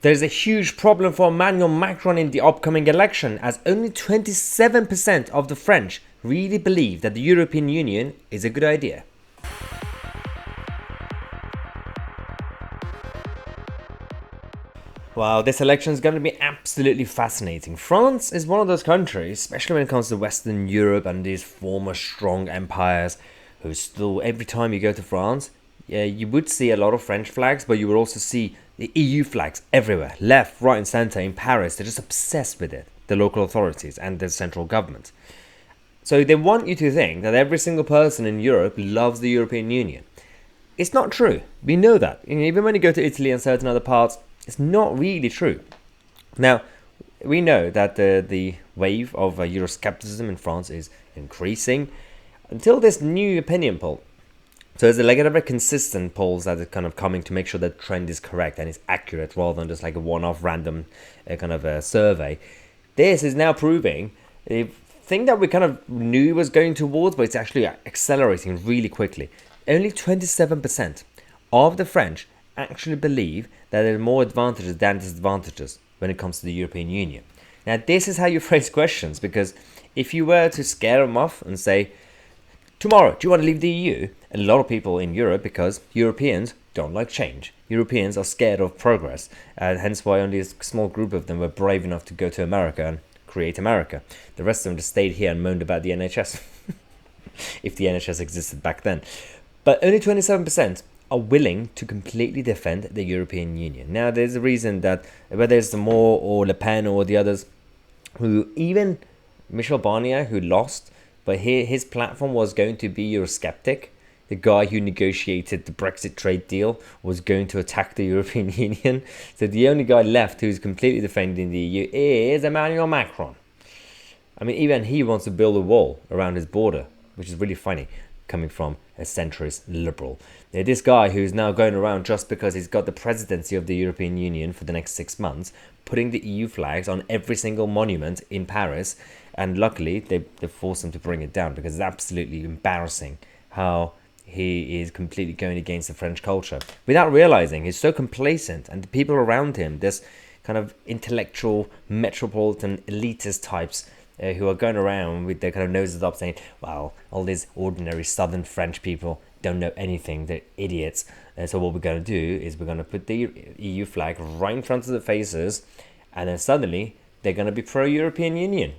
There's a huge problem for Emmanuel Macron in the upcoming election, as only 27% of the French really believe that the European Union is a good idea. Wow, this election is going to be absolutely fascinating. France is one of those countries, especially when it comes to Western Europe and these former strong empires, who still, every time you go to France, you would see a lot of French flags, but you would also see the EU flags everywhere, left, right and center. In Paris, they're just obsessed with it, the local authorities and the central government. So they want you to think that every single person in Europe loves the European Union. It's not true. We know that. Even when you go to Italy and certain other parts, it's not really true. Now, we know that the wave of Euroscepticism in France is increasing until this new opinion poll. So there's like a very consistent polls that are kind of coming to make sure that trend is correct and is accurate rather than just like a one-off random kind of a survey. This is now proving the thing that we kind of knew was going towards, but it's actually accelerating really quickly. Only 27% of the French actually believe that there are more advantages than disadvantages when it comes to the European Union. Now, this is how you phrase questions, because if you were to scare them off and say, tomorrow, do you want to leave the EU? A lot of people in Europe, because Europeans don't like change. Europeans are scared of progress, and hence why only a small group of them were brave enough to go to America and create America. The rest of them just stayed here and moaned about the NHS, if the NHS existed back then. But only 27% are willing to completely defend the European Union. Now, there's a reason that whether it's the Moore or Le Pen or the others, who even Michel Barnier, who lost, but his platform was going to be Eurosceptic. The guy who negotiated the Brexit trade deal was going to attack the European Union. So the only guy left who's completely defending the EU is Emmanuel Macron. I mean, even he wants to build a wall around his border, which is really funny, coming from a centrist liberal. This guy who's now going around just because he's got the presidency of the European Union for the next 6 months, putting the EU flags on every single monument in Paris. And luckily, they forced him to bring it down, because it's absolutely embarrassing how he is completely going against the French culture without realizing. He's so complacent, and the people around him, this kind of intellectual, metropolitan, elitist types who are going around with their kind of noses up saying, well, all these ordinary southern French people don't know anything, they're idiots. So what we're going to do is we're going to put the EU flag right in front of their faces, and then suddenly they're going to be pro-European Union.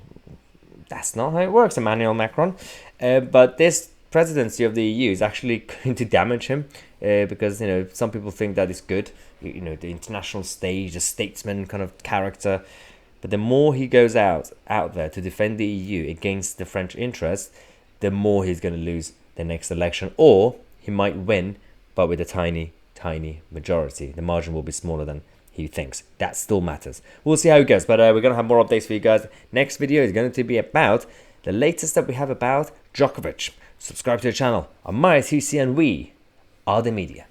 That's not how it works, Emmanuel Macron. But this presidency of the EU is actually going to damage him, because some people think that it's good, the international stage, the statesman kind of character. But the more he goes out there to defend the EU against the French interests, the more he's going to lose the next election, or he might win, but with a tiny majority. The margin will be smaller than he thinks. That still matters. We'll see how it goes, but we're going to have more updates for you guys. Next video is going to be about the latest that we have about Djokovic. Subscribe to the channel. I'm Tousi, and we are the media.